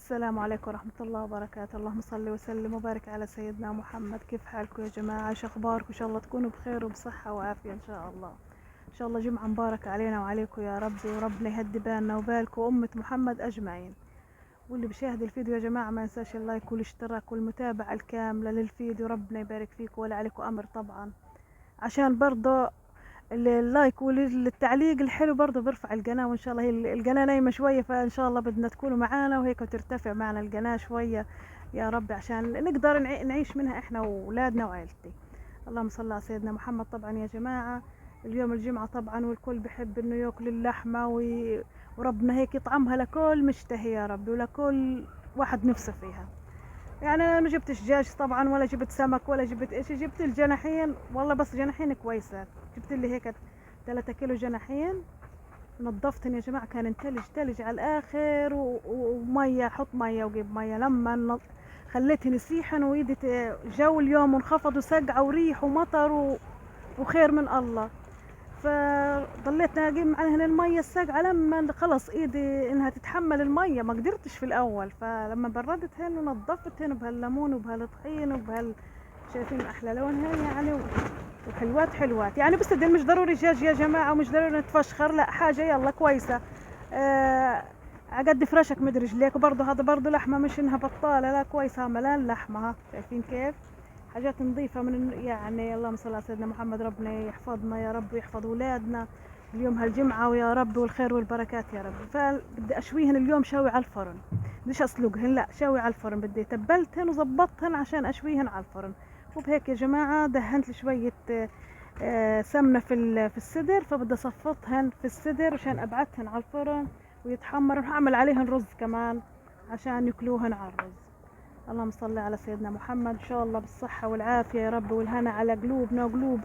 السلام عليكم ورحمة الله وبركاته. اللهم صل وسلم وبارك على سيدنا محمد. كيف حالكم يا جماعة؟ شو اخباركم؟ ان شاء الله تكونوا بخير وبصحة وعافية ان شاء الله. ان شاء الله جمعة مباركة علينا وعليكم يا ربي، وربنا يهدي بالنا وبالكم وأمة محمد أجمعين. واللي بيشاهد الفيديو يا جماعة ما ينساش اللايك والاشتراك والمتابعة الكاملة للفيديو، ربنا يبارك فيكم ولا عليكم أمر طبعا، عشان برضه اللايك والتعليق الحلو برضه بيرفع القناة. وان شاء الله هي القناة نايمة شوية، فان شاء الله بدنا تكونوا معانا وهيك ترتفع معنا القناة شوية يا رب، عشان نقدر نعيش منها احنا واولادنا وعائلتي. اللهم صل على سيدنا محمد. طبعا يا جماعة اليوم الجمعة طبعا، والكل بحب انه ياكل اللحمة وربنا هيك يطعمها لكل مشتهي يا رب، ولكل واحد نفسه فيها. يعني انا ما جبتش دجاج طبعا، ولا جبت سمك، ولا جبت ايش، جبت الجناحين والله، بس جناحين كويسات. جبت لي هيك 3 كيلو جناحين، نظفتهم يا جماعه، كان تلج على الاخر، وميه، حط ميه وجيب ميه. لما خليتهن يسيحن وايدي جو اليوم وانخفض وسقعه وريح ومطر وخير من الله، فضليت اجيب معاهن الميه الساقعه لما خلص ايدي انها تتحمل الميه، ما قدرتش في الاول. فلما بردتهن ونظفتهن بهالليمون وبهالطحين شايفين احلى لونهن يعني، وحلوات يعني. بس مش ضروري دجاج يا جماعه، ومش ضروري نتفشخر، لا، حاجه يلا كويسه عقد فراشك مد رجليك. وبرضه هذا برضه لحمه، مش انها بطاله، لا كويسه ملان لحمه. شايفين كيف حاجات نظيفة من يعني. اللهم صل على سيدنا محمد. ربنا يحفظنا يا رب ويحفظ أولادنا اليوم هالجمعة ويا رب، والخير والبركات يا رب. فبدي أشويهن اليوم شوي على الفرن، بديش أسلقهن، لا شوي على الفرن. بدي تبلتهن وظبطتهن عشان أشويهن على الفرن. وبهيك يا جماعة دهنت شوية سمنة في السدر، فبدي أصفطهن في السدر عشان أبعتهن على الفرن ويتحمر. وهعمل عليهن رز كمان عشان ياكلوهن على الرز. اللهم صل على سيدنا محمد. ان شاء الله بالصحة والعافية يا رب، والهنا على قلوبنا وقلوب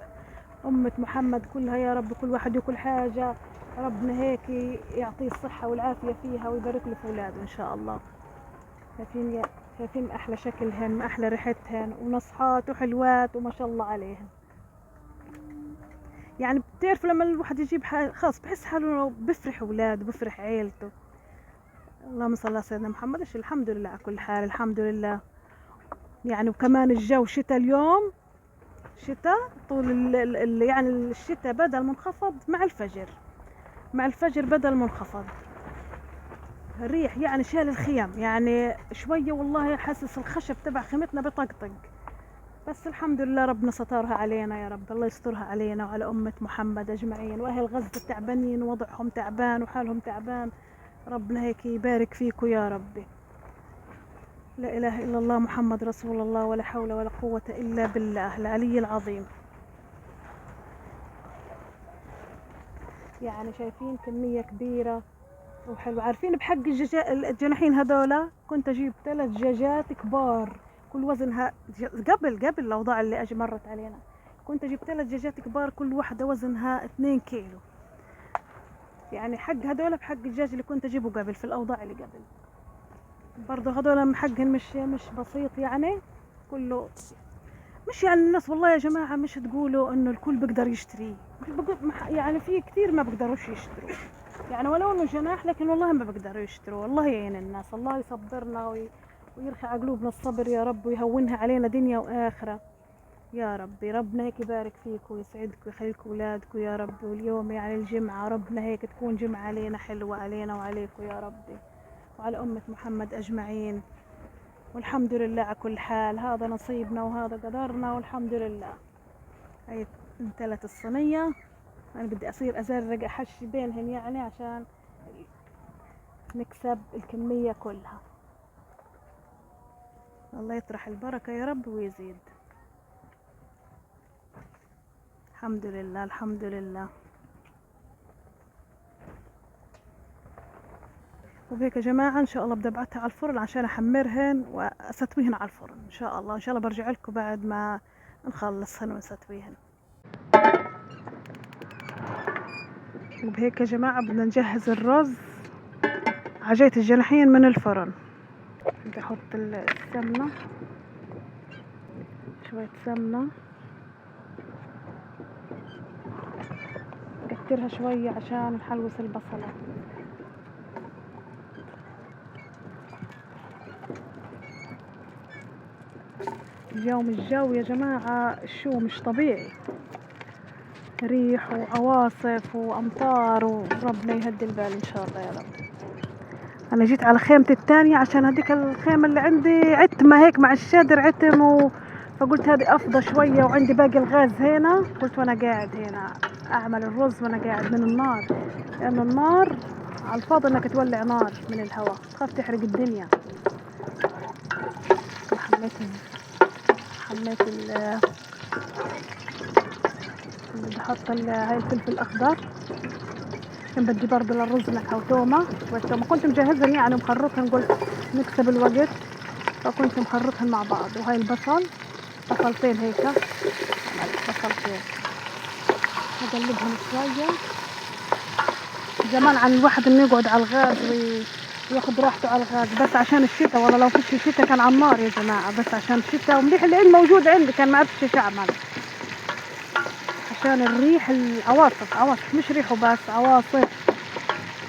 أمة محمد كلها يا رب. كل واحد ياكل حاجة، ربنا هيك يعطيه الصحة والعافية فيها ويبارك له في أولاده إن شاء الله. شايفين أحلى شكلهن، أحلى ريحتهن، ونصحات وحلوات وما شاء الله عليهن. يعني بتعرفوا لما الواحد يجيب حاجة خاص بحس حاله بفرح أولاده بفرح عيلته. اللهم صل على سيدنا محمد. الحمد لله على كل حال، الحمد لله يعني. وكمان الجو شتاء اليوم، شتاء طول يعني الشتاء بدأ المنخفض مع الفجر بدأ المنخفض. الريح يعني شال الخيم يعني شوية، والله حاسس الخشب تبع خيمتنا بطقطق. بس الحمد لله ربنا سترها علينا يا رب، الله يسترها علينا وعلى أمة محمد أجمعين. وأهل غزة تعبانين، وضعهم تعبان وحالهم تعبان، ربنا هيك يبارك فيكم يا ربي. لا إله إلا الله محمد رسول الله، ولا حول ولا قوة إلا بالله العلي العظيم. يعني شايفين كمية كبيرة وحلو. عارفين بحق الجناحين هذولا كنت أجيب 3 دجاجات كبار، كل وزنها قبل الأوضاع اللي مرت علينا، كنت أجيب 3 دجاجات كبار كل واحدة وزنها 2 كيلو. يعني حق هذولا بحق الدجاج اللي كنت أجيبه قبل في الأوضاع اللي قبل. برضه هذولا حقهم مش بسيط يعني، كله مش يعني. الناس والله يا جماعة مش تقولوا انه الكل بيقدر يشتريه، يعني في كتير ما بيقدروش يشتروا يعني، ولو انه جناح لكن والله ما بيقدروا يشتروا. الله يعين الناس، الله يصبرنا ويرخي على قلوبنا الصبر يا رب، ويهونها علينا دنيا واخرة يا ربي. ربنا هيك يبارك فيكم ويسعدكم ويخليكم اولادكم يا رب. واليوم يعني الجمعة ربنا هيك تكون جمعة علينا حلوة، علينا وعليكم يا ربي، وعلى أمة محمد أجمعين. والحمد لله على كل حال، هذا نصيبنا وهذا قدرنا والحمد لله. هاي امتلت الصينية، أنا بدي أصير أزرق أحشي بينهن يعني عشان نكسب الكمية كلها. الله يطرح البركة يا رب ويزيد. الحمد لله الحمد لله. وهيك يا جماعة إن شاء الله بدي أبعتها على الفرن عشان أحمرهن وأستويهن على الفرن إن شاء الله. إن شاء الله برجع لكم بعد ما نخلصهن ونستويهن. وبهيك يا جماعة بدنا نجهز الرز. عجيت الجناحين من الفرن، بدي أحط السمنة، شوية سمنة، كترها شوية عشان نحلوس البصلة. اليوم الجو يا جماعة شو مش طبيعي، ريح وعواصف وأمطار، وربنا يهدي البال إن شاء الله يا رب. أنا جيت على خيمتي الثانية عشان هذيك الخيمة اللي عندي عتمة هيك مع الشادر عتم فقلت هذه أفضى شوية، وعندي باقي الغاز هنا، قلت وأنا قاعد هنا أعمل الرز وأنا قاعد من النار، لأنه النار على الفاضي إنك تولع نار من الهواء تخاف تحرق الدنيا. حميت اللي بحط هاي الفلفل الأخضر، عشان بدي برضه للرز نكهة وتومة والتومة كنت مجهزهم يعني مخرطهم، قلت نكسب الوقت فكنت مخرطهم مع بعض. وهاي البصل بصلتين هيك، بصلتين اقلبهم شوية. زمان عن الواحد انه يقعد على الغاز وياخد راحته على الغاز، بس عشان الشتاء، والله لو فيش الشتاء كان على النار يا جماعة، بس عشان الشتاء ومليح العين موجود عندي كان ما عرفتش ايش اعمل، عشان الريح عواصف مش ريح وبس، عواصف.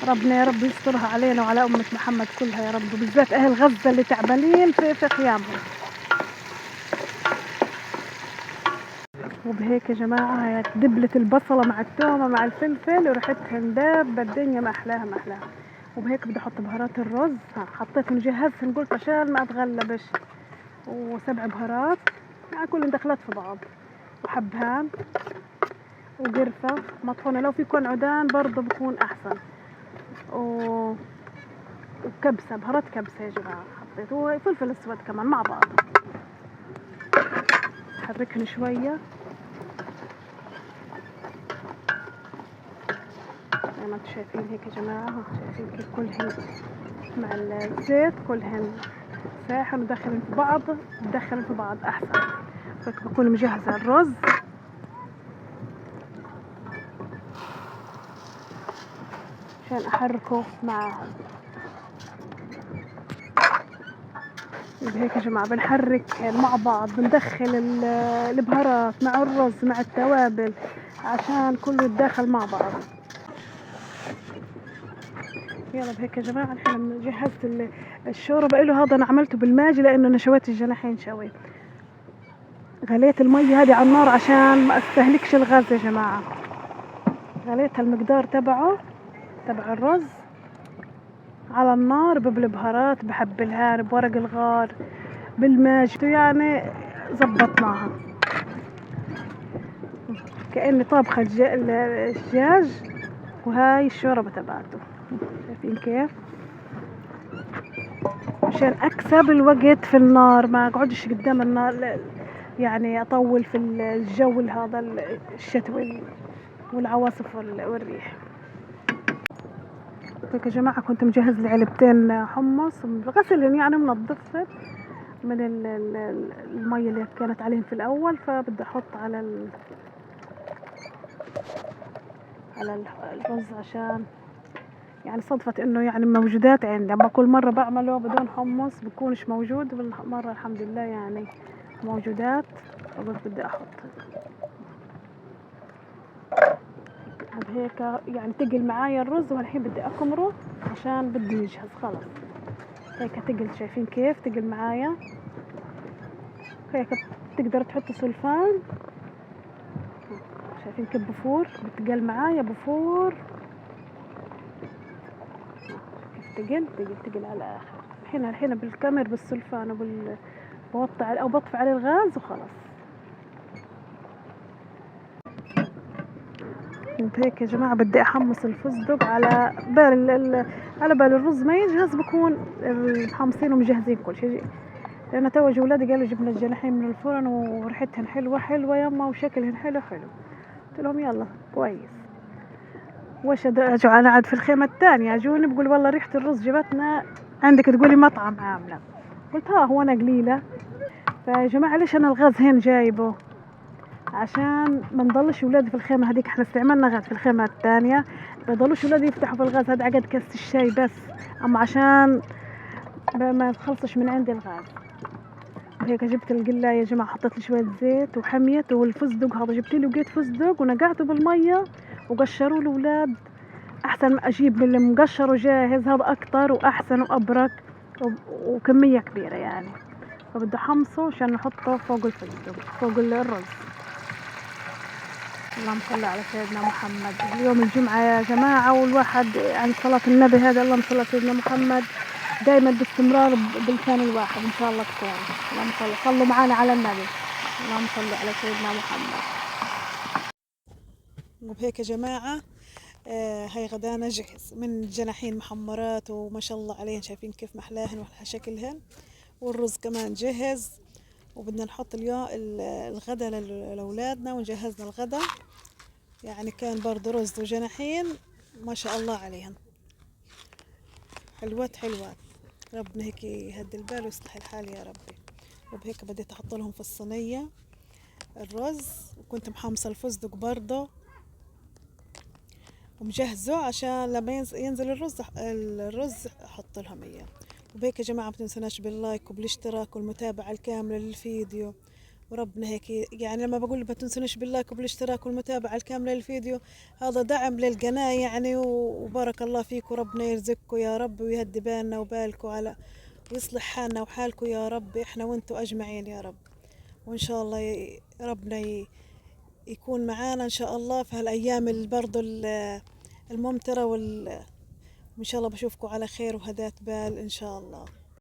ربنا يا رب يسترها علينا وعلى أمة محمد كلها يا رب، وبالذات أهل غزة اللي تعبانين في خيامهم. وبهيك يا جماعة هي دبلت البصلة مع التومة مع الفلفل وريحتها دابة الدنيا، ما أحلاها ما أحلاها. وبهيك بدي أحط بهارات الرز، حطيتهم جهزتهم قلت عشان ما أتغلبش، و7 بهارات يعني كلهم دخلت في بعض، وحبهان وقرفة مطحونة، لو في كون عدان برضه بكون أحسن، وكبسة بهارات كبسة يا جماعة حطيت، وفلفل أسود كمان مع بعض. حركهم شوية زي ما انتم شايفين هيك يا جماعة، شايفين كيف كلهن مع الزيت كلهن ساحن، ودخلن في بعض أحسن. هيك بكون مجهزة الرز عشان أحركه معاهم. بهيك يا جماعة بنحرك مع بعض، بندخل البهارات مع الرز مع التوابل عشان كله يتداخل مع بعض. يلا بهيك يا جماعة الحين جهزت الشوربة له، هذا أنا عملته بالماجي لأنه أنا شويت الجناحين شوي، غليت المية هذه على النار عشان ما استهلكش الغاز يا جماعة، غليتها المقدار تبع الرز على النار بالبهارات بحب الهار بورق الغار بالماجي، يعني زبطناها كأني طابخة الدجاج. وهاي الشوربة تبعته شايفين كيف، عشان اكسب الوقت في النار ما اقعدش قدام النار يعني اطول في الجو هذا الشتوي والعواصف والريح. هيك يا جماعة كنت مجهز لي علبتين حمص غسلهم يعني منظفهم من المية اللي كانت عليهم في الاول، فبدي احط على الرز عشان يعني صدفت انه يعني موجودات عندي، اما كل مرة بعمله بدون حمص بكونش موجود، بالمرة الحمد لله يعني موجودات، فقلت بدي احط هيك يعني تقل معايا الرز، والحين بدي اكمره عشان بدي يجهز خلاص. هيك تقل، شايفين كيف تقل معايا هيك، تقدر تحط سلفان، شايفين كيف بفور بتقل معايا بفور كيف تقل على الاخر. الحين بالكامير بالسلفان بوطي او بطفي عليه الغاز وخلاص. هيك يا جماعة بدي احمص الفستق على بال الرز ما يجهز، بكون محمصين ومجهزين كل شيء، لان توج ولادي قالوا جبنا الجناحين من الفرن وريحتهن حلوة يما وشكلهن حلو، قلت لهم يلا كويس. وش اجوا انا عاد في الخيمة الثانية اجوني بقول والله ريحة الرز جبتنا عندك تقولي مطعم عاملة، قلت هو انا قليلة. فيا جماعة ليش انا الغاز هين جايبه؟ عشان ما نضلش ولادي في الخيمة هذيك، احنا استعملنا غاز في الخيمة الثانية، ما يضلوش ولادي يفتحوا في الغاز هذا عقد كاس الشاي بس، اما عشان ما تخلصش من عندي الغاز. هيك جبت القلاية يا جماعة، حطيت لي شوية زيت وحميت، والفستق هذا جبت لي وقيت فستق ونقعته بالمية وقشروا الأولاد، أحسن ما أجيب من المقشر وجاهز، هذا أكتر وأحسن وأبرك وكمية كبيرة يعني. فبدي حمصه عشان نحطه فوق الفستق فوق الرز. اللهم صل على سيدنا محمد. اليوم الجمعة يا جماعة، والواحد عن صلاة النبي هذا، اللهم صل على سيدنا محمد، دايما باستمرار بلسان الواحد إن شاء الله تكون. اللهم صلوا معانا على النبي. اللهم صل على سيدنا محمد. وبهيك يا جماعة هاي غدانا جهز من جناحين محمرات وما شاء الله عليهن، شايفين كيف محلاهن وأحلى شكلهن، والرز كمان جهز. وبدنا نحط اليوم الغدا لأولادنا، ونجهزنا الغدا يعني كان برضو رز وجناحين ما شاء الله عليهن، حلوات حلوات. ربنا هيك يهدي البال ويصلح الحال يا ربي. وبهيك بديت احط لهم في الصينية الرز، وكنت محمصة الفستق برضه ومجهزه عشان لما ينزل الرز احط لهم اياه. وبهيك يا جماعة ما تنسوناش باللايك وبالاشتراك والمتابعة الكاملة للفيديو. وربنا هيك يعني لما بقول ما تنسوناش باللايك وبالاشتراك والمتابعة الكاملة للفيديو، هذا دعم للقناة يعني، وبارك الله فيكم، ربنا يرزقكم يا رب ويهدي بالنا وبالكم على ويصلح حالنا وحالكم يا رب، احنا وانتم اجمعين يا رب. وان شاء الله ربنا يكون معانا ان شاء الله في هالايام برضو الممطرة وان شاء الله بشوفكم على خير وهداة بال ان شاء الله.